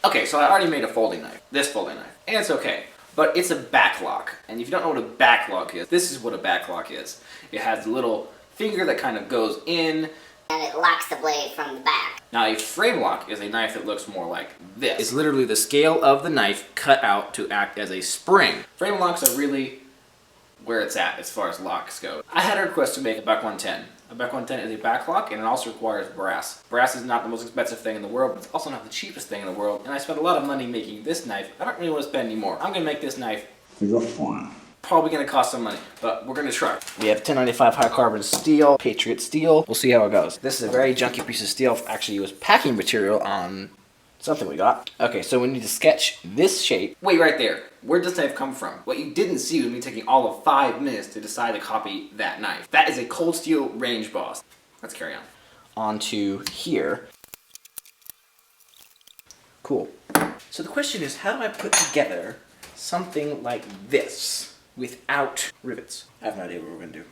Okay, so I already made a folding knife. This folding knife. And it's okay. But it's a backlock. And if you don't know what a backlock is, this is what a backlock is. It has a little finger that kind of goes in. And it locks the blade from the back. Now a frame lock is a knife that looks more like this. It's literally the scale of the knife cut out to act as a spring. Frame locks are really where it's at as far as locks go. I had a request to make a Beck 110. A Beck 110 is a backlock and it also requires brass. Brass is not the most expensive thing in the world, but it's also not the cheapest thing in the world. And I spent a lot of money making this knife. I don't really want to spend any more. I'm gonna make this knife. Probably gonna cost some money, but we're gonna try. We have 1095 high carbon steel, Patriot steel. We'll see how it goes. This is a very junky piece of steel. Actually, it was packing material on something we got. Okay, so we need to sketch this shape. Wait, right there. Where does this knife come from? What you didn't see was me taking all of 5 minutes to decide to copy that knife. That is a cold steel range boss. Let's carry on. Onto here. Cool. So the question is, how do I put together something like this without rivets? I have no idea what we're gonna do.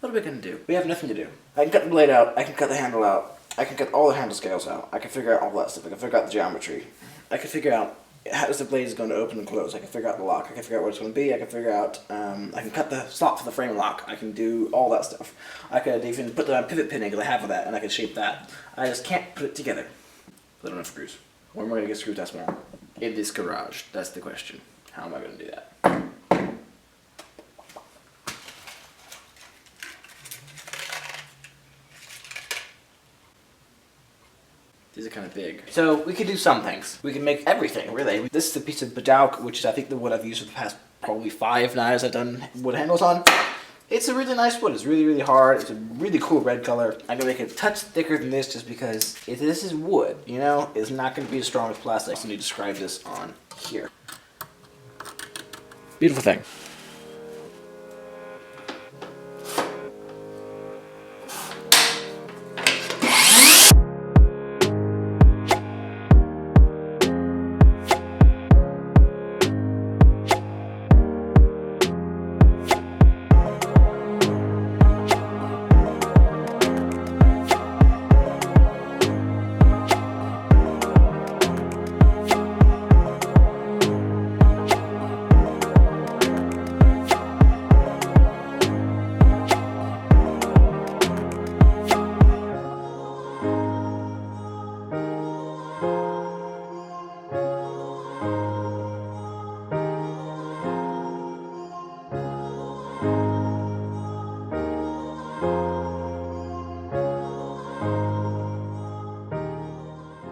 What are we gonna do? We have nothing to do. I can cut the blade out, I can cut the handle out, I can cut all the handle scales out, I can figure out all that stuff, I can figure out the geometry, I can figure out how the blade is going to open and close, I can figure out the lock, I can figure out what it's going to be, I can figure out, I can cut the slot for the frame lock, I can do all that stuff. I could even put the pivot pinning because I have that, and I can shape that. I just can't put it together. I don't have screws. Where am I going to get screws? That's more. In this garage, that's the question. How am I going to do that? These are kind of big. So we could do some things. We can make everything, really. This is a piece of Badauk, which is I think the wood I've used for the past probably 5 knives I've done wood handles on. It's a really nice wood. It's really, really hard. It's a really cool red color. I'm gonna make it a touch thicker than this just because if this is wood, you know, it's not gonna be as strong as plastic. I also need to describe this on here. Beautiful thing.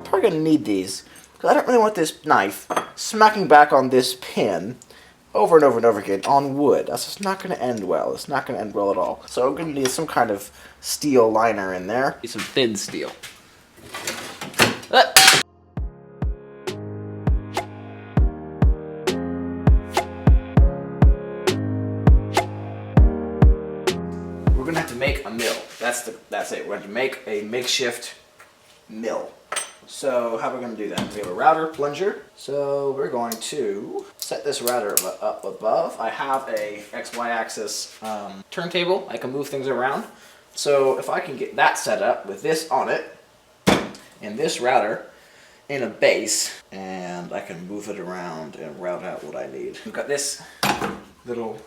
Probably gonna need these because I don't really want this knife smacking back on this pin over and over and over again on wood. That's just not gonna end well. It's not gonna end well at all. So I'm gonna need some kind of steel liner in there. Need some thin steel. We're gonna have to make a mill. That's it. We're going to make a makeshift mill. So how are we going to do that? We have a router plunger. So we're going to set this router up above. I have a XY axis turntable. I can move things around. So if I can get that set up with this on it and this router in a base, and I can move it around and route out what I need. We've got this little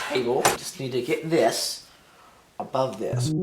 table. Just need to get this above this.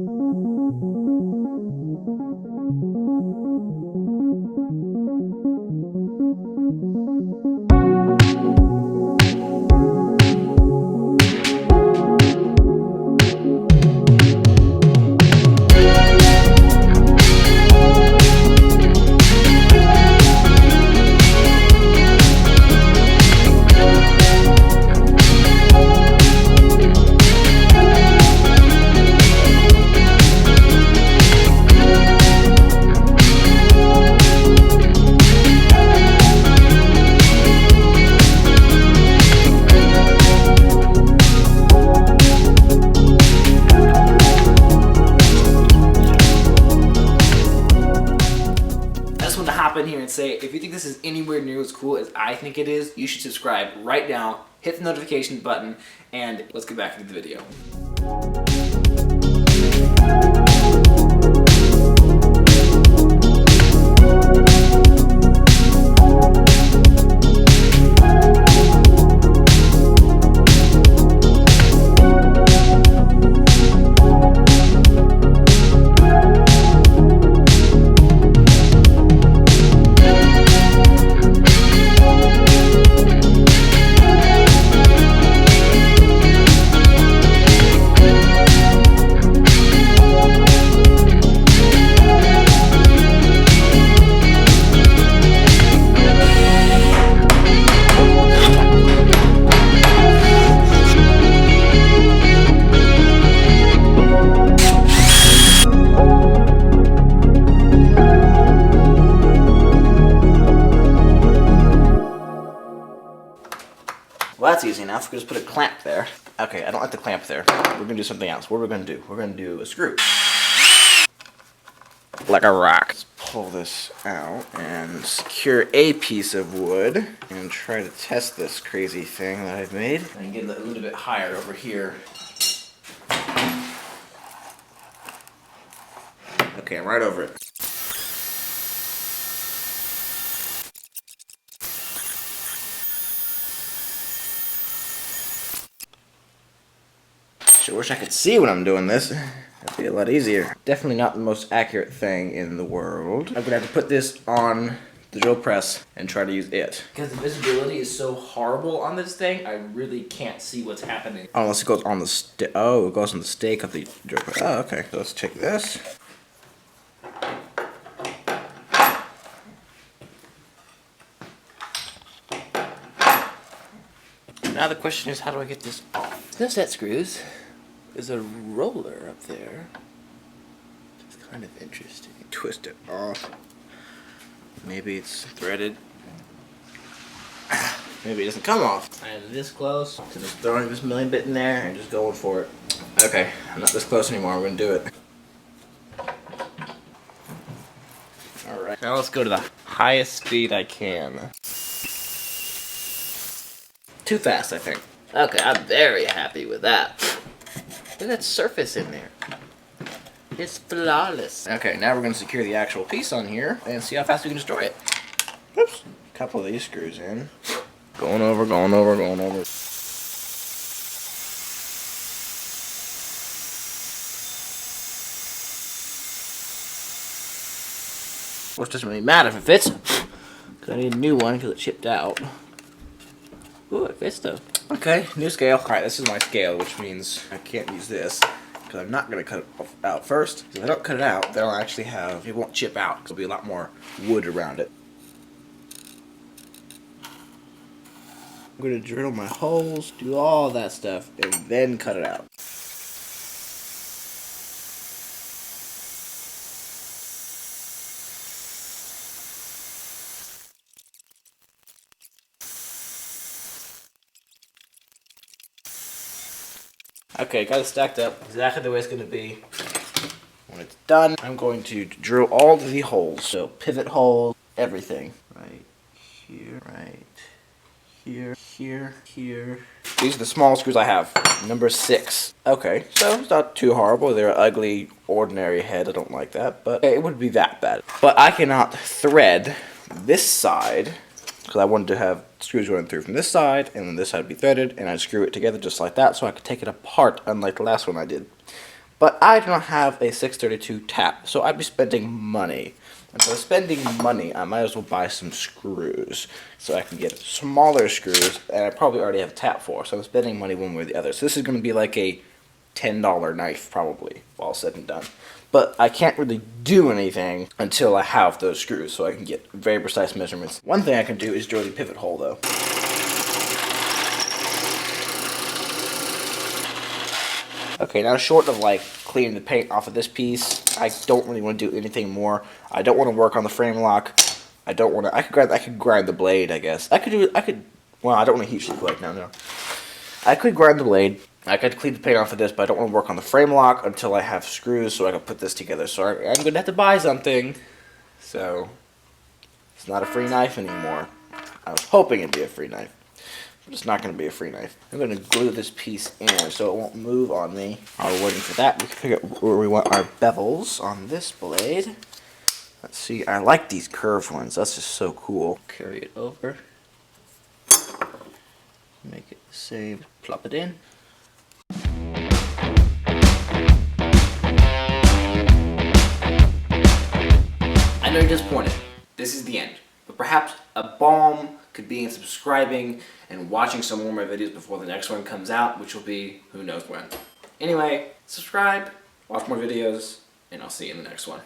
In here and say, if you think this is anywhere near as cool as I think it is, you should subscribe right now, hit the notification button, and let's get back into the video. Well, that's easy enough. We just put a clamp there. Okay, I don't like the clamp there. We're gonna do something else. What are we gonna do? We're gonna do a screw. Like a rock. Let's pull this out and secure a piece of wood and try to test this crazy thing that I've made. And get it a little bit higher over here. Okay, I'm right over it. Sure wish I could see when I'm doing this. That'd be a lot easier. Definitely not the most accurate thing in the world. I'm gonna have to put this on the drill press and try to use it. Because the visibility is so horrible on this thing, I really can't see what's happening. Unless it goes on the stake. Oh, it goes on the stake of the drill press. Oh, okay. So let's check this. Now the question is, how do I get this off? No set screws. There's a roller up there. It's kind of interesting. Twist it off. Maybe it's threaded. Maybe it doesn't come off. I am this close to just throwing this milling bit in there and just going for it. Okay, I'm not this close anymore. I'm gonna do it. Alright. Now let's go to the highest speed I can. Too fast, I think. Okay, I'm very happy with that. Look at that surface in there. It's flawless. Okay, now we're going to secure the actual piece on here and see how fast we can destroy it. Oops. A couple of these screws in. Going over, going over, going over. Which doesn't really matter if it fits. Because I need a new one because it chipped out. Ooh, it fits though. Okay, new scale. Alright, this is my scale, which means I can't use this. Because I'm not going to cut it out first. If I don't cut it out, then I'll actually have, it won't chip out. Because there'll be a lot more wood around it. I'm going to drill my holes, do all that stuff, and then cut it out. Okay, got it stacked up exactly the way it's going to be. When it's done, I'm going to drill all of the holes. So pivot holes, everything. Right here, right here, here, here. These are the small screws I have. Number 6. Okay, so it's not too horrible. They're an ugly, ordinary head. I don't like that, but it wouldn't be that bad. But I cannot thread this side because I wanted to have screws going through from this side, and then this side would be threaded, and I'd screw it together just like that so I could take it apart, unlike the last one I did. But I do not have a 632 tap, so I'd be spending money. And for spending money, I might as well buy some screws, so I can get smaller screws, and I probably already have a tap for, so I'm spending money one way or the other. So this is going to be like a $10 knife, probably, all said and done. But I can't really do anything until I have those screws, so I can get very precise measurements. One thing I can do is drill the pivot hole, though. Okay, now short of like cleaning the paint off of this piece, I don't really want to do anything more. I don't want to work on the frame lock. I don't want to. I could grind the blade, I guess. Well, I don't want to heat sheet blade now. No. I could grind the blade. I could clean the paint off of this, but I don't want to work on the frame lock until I have screws so I can put this together. So I'm going to have to buy something. So it's not a free knife anymore. I was hoping it'd be a free knife, but it's not going to be a free knife. I'm going to glue this piece in so it won't move on me. While we're waiting for that, we can figure out where we want our bevels on this blade. Let's see. I like these curved ones. That's just so cool. Carry it over. Make it the same. Plop it in. I know you're disappointed. This is the end. But perhaps a balm could be in subscribing and watching some more of my videos before the next one comes out, which will be who knows when. Anyway, subscribe, watch more videos, and I'll see you in the next one.